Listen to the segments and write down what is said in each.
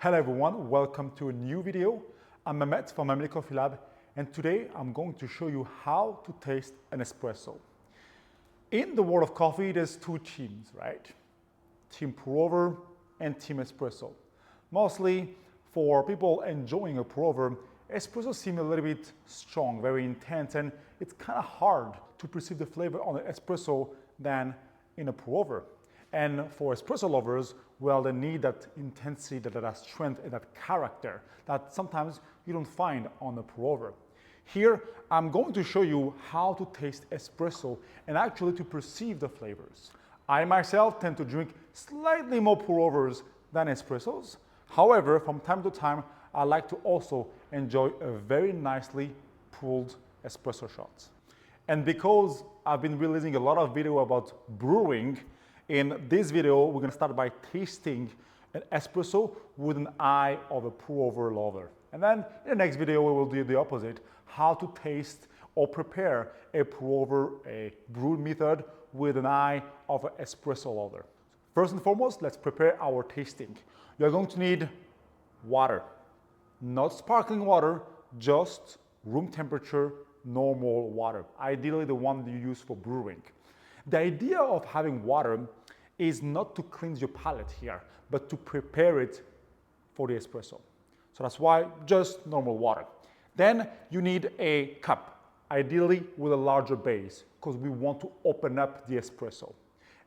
Hello everyone, welcome to a new video. I'm Mehmet from Memli Coffee Lab, and today I'm going to show you how to taste an espresso. In the world of coffee, there's two teams, right? Team pour-over and team espresso. Mostly for people enjoying a pour-over, espresso seems a little bit strong, very intense, and it's kind of hard to perceive the flavor on an espresso than in a pour-over. And for espresso lovers, well, they need that intensity, that strength, and that character that sometimes you don't find on a pour-over. Here, I'm going to show you how to taste espresso and actually to perceive the flavors. I myself tend to drink slightly more pour-overs than espressos. However, from time to time, I like to also enjoy a very nicely pulled espresso shot. And because I've been releasing a lot of video about brewing, in this video, we're going to start by tasting an espresso with an eye of a pour-over lover. And then in the next video, we will do the opposite, how to taste or prepare a pour-over, a brewed method with an eye of an espresso lover. First and foremost, let's prepare our tasting. You're going to need water, not sparkling water, just room temperature, normal water, ideally the one you use for brewing. The idea of having water is not to cleanse your palate here, but to prepare it for the espresso. So that's why just normal water. Then you need a cup, ideally with a larger base, because we want to open up the espresso.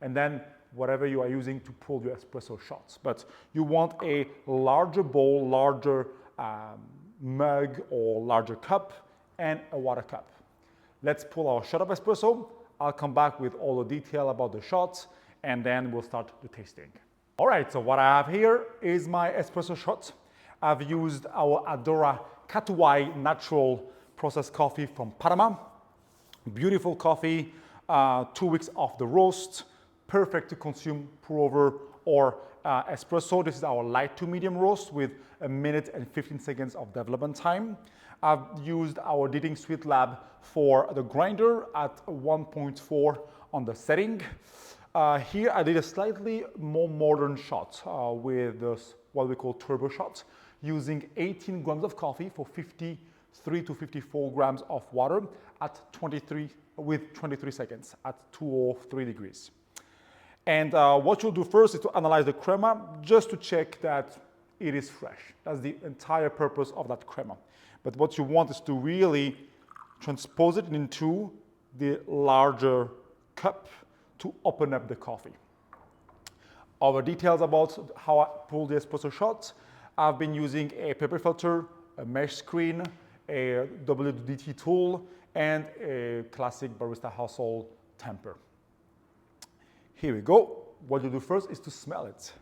And then whatever you are using to pull your espresso shots. But you want a larger bowl, larger mug or larger cup, and a water cup. Let's pull our shot of espresso. I'll come back with all the detail about the shots, and then we'll start the tasting. All right, so what I have here is my espresso shot. I've used our Adora Catuai natural processed coffee from Panama. Beautiful coffee, 2 weeks off the roast, perfect to consume pour-over or espresso. This is our light to medium roast with 1 minute and 15 seconds of development time. I've used our Didding Sweet Lab for the grinder at 1.4 on the setting. Here I did a slightly more modern shot with this, what we call turbo shot, using 18 grams of coffee for 53 to 54 grams of water at 23 seconds at 203 degrees. And what you'll do first is to analyze the crema just to check that it is fresh. That's the entire purpose of that crema. But what you want is to really transpose it into the larger cup to open up the coffee. Our details about how I pull the espresso shots, I've been using a paper filter, a mesh screen, a WDT tool, and a classic barista household tamper. Here we go. What you do first is to smell it.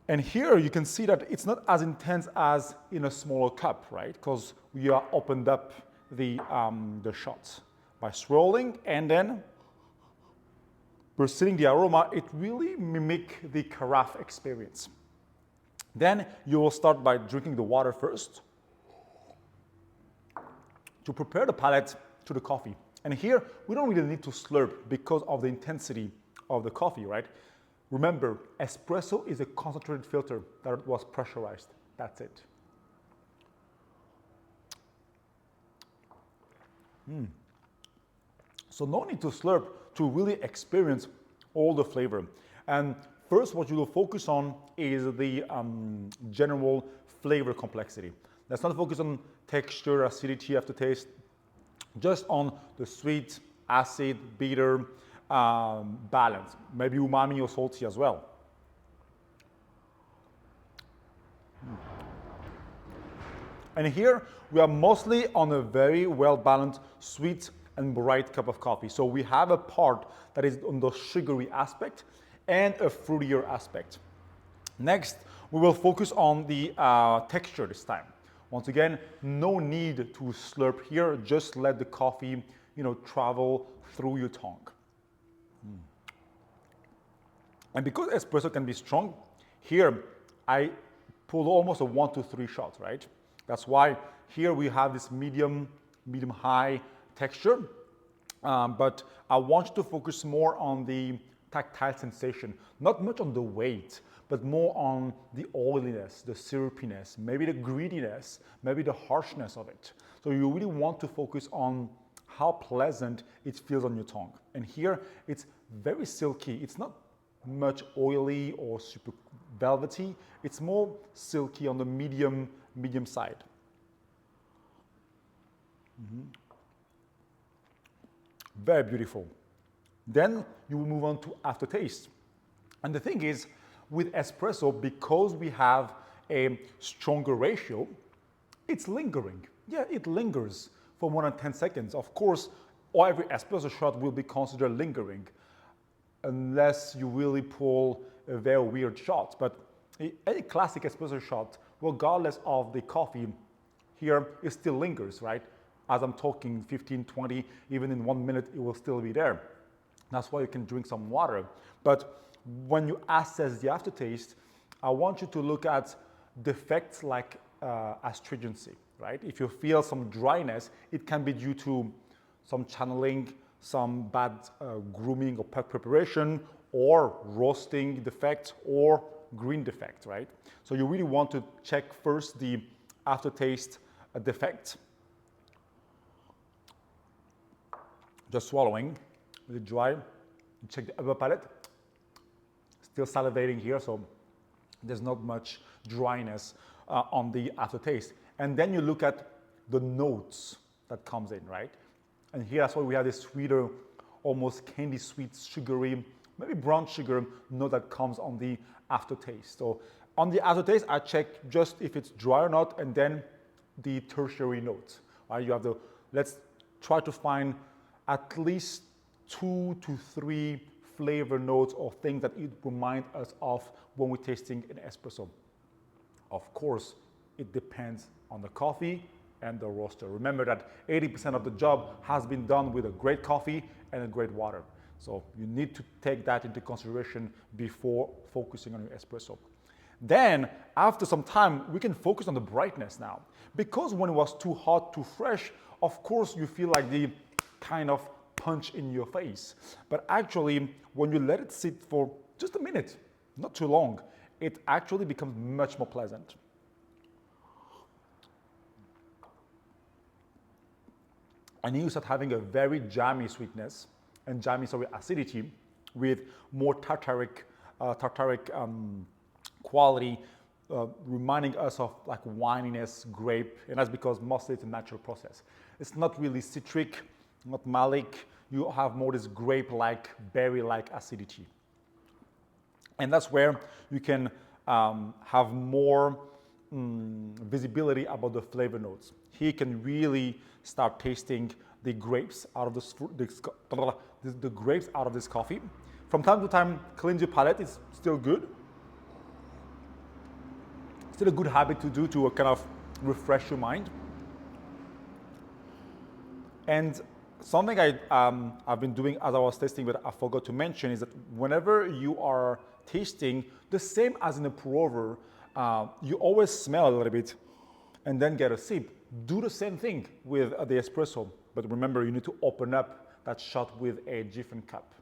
And here you can see that it's not as intense as in a smaller cup, right? Because we are opened up the shots. By swirling and then perceiving the aroma, it really mimics the carafe experience. Then you will start by drinking the water first to prepare the palate to the coffee. And here, we don't really need to slurp because of the intensity of the coffee, right? Remember, espresso is a concentrated filter that was pressurized. That's it. So no need to slurp to really experience all the flavor. And first, what you will focus on is the general flavor complexity. Let's not focus on texture, acidity after taste, just on the sweet, acid, bitter, balance, maybe umami or salty as well. And here we are mostly on a very well-balanced sweet and bright cup of coffee. So we have a part that is on the sugary aspect and a fruitier aspect. Next, we will focus on the texture this time. Once again, no need to slurp here, just let the coffee, travel through your tongue. And because espresso can be strong, here I pulled almost a 1 to 3 shots, right? That's why here we have this medium-high texture, but I want you to focus more on the tactile sensation, not much on the weight, but more on the oiliness, the syrupiness, maybe the greediness, maybe the harshness of it. So you really want to focus on how pleasant it feels on your tongue. And here it's very silky. It's not much oily or super velvety. It's more silky on the medium side. Very beautiful. Then you will move on to aftertaste. And the thing is, with espresso, because we have a stronger ratio, it's lingering. Yeah, it lingers for more than 10 seconds. Of course, every espresso shot will be considered lingering unless you really pull a very weird shot. But any classic espresso shot, regardless of the coffee, here it still lingers, right? As I'm talking 15, 20, even in 1 minute, it will still be there. That's why you can drink some water. But when you assess the aftertaste, I want you to look at defects like astringency, right? If you feel some dryness, it can be due to some channeling, some bad grooming or pack preparation, or roasting defect, or green defect, right? So you really want to check first the aftertaste defect. Just swallowing, a bit dry. Check the upper palate. Still salivating here, so there's not much dryness on the aftertaste. And then you look at the notes that comes in, right? And here that's why we have this sweeter, almost candy sweet, sugary, maybe brown sugar note that comes on the aftertaste. So on the aftertaste, I check just if it's dry or not, and then the tertiary notes. Right? You have the, let's try to find at least 2 to 3 flavor notes or things that it remind us of when we're tasting an espresso. Of course, it depends on the coffee and the roaster. Remember that 80% of the job has been done with a great coffee and a great water. So you need to take that into consideration before focusing on your espresso. Then, after some time, we can focus on the brightness now. Because when it was too hot, too fresh, of course you feel like the kind of punch in your face. But actually, when you let it sit for just a minute, not too long, it actually becomes much more pleasant. And you start having a very jammy sweetness and jammy, acidity with more tartaric quality, reminding us of like wininess, grape, and that's because mostly it's a natural process. It's not really citric, not malic. You have more this grape-like, berry-like acidity. And that's where you can have more visibility about the flavor notes. Here you can really start tasting the grapes out of the grapes out of this coffee. From time to time, cleanse your palate. It's still good. Still a good habit to do to kind of refresh your mind. And something I've been doing as I was tasting, but I forgot to mention, is that whenever you are tasting, the same as in a pour-over, you always smell a little bit and then get a sip. Do the same thing with the espresso, but remember you need to open up that shot with a different cup.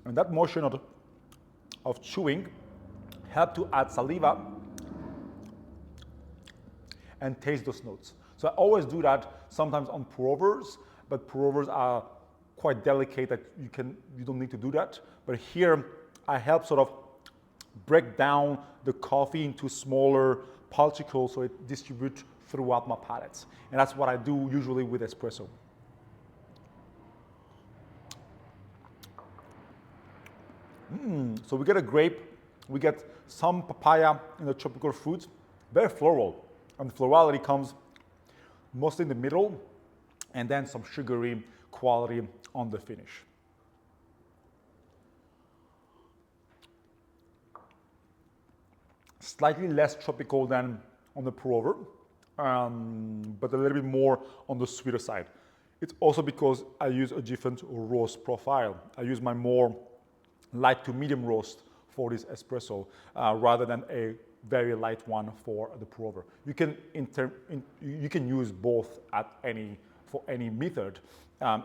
And that motion of chewing helps to add saliva and taste those notes. So I always do that sometimes on pour-overs, but pour-overs are quite delicate that you don't need to do that. But here I help sort of break down the coffee into smaller particles so it distributes throughout my palate. And that's what I do usually with espresso. So we get a grape, we get some papaya in the tropical fruit, very floral. And the florality comes mostly in the middle, and then some sugary quality on the finish. Slightly less tropical than on the pour-over, but a little bit more on the sweeter side. It's also because I use a different roast profile. I use my more light to medium roast for this espresso rather than a very light one for the pour-over. You can use both at any for any method.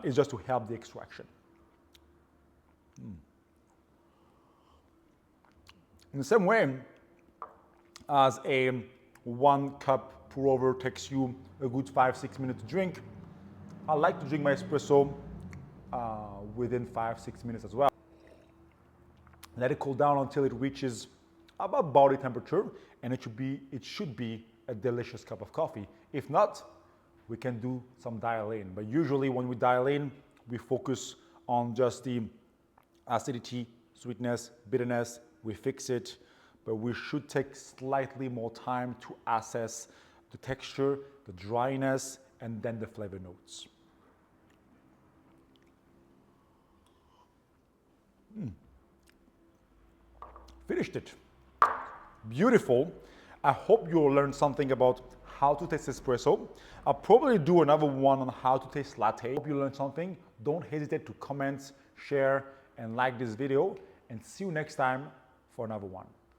It's just to help the extraction. In the same way as a 1 cup pour over takes you a good 5-6 minutes to drink, I like to drink my espresso within 5-6 minutes as well. Let it cool down until it reaches about body temperature, and it should be a delicious cup of coffee. If not, we can do some dial in. But usually when we dial in, we focus on just the acidity, sweetness, bitterness, we fix it, but we should take slightly more time to assess the texture, the dryness, and then the flavor notes. Finished it. Beautiful. I hope you'll learn something about how to taste espresso. I'll probably do another one on how to taste latte. Hope you learned something. Don't hesitate to comment, share, and like this video. And see you next time for another one.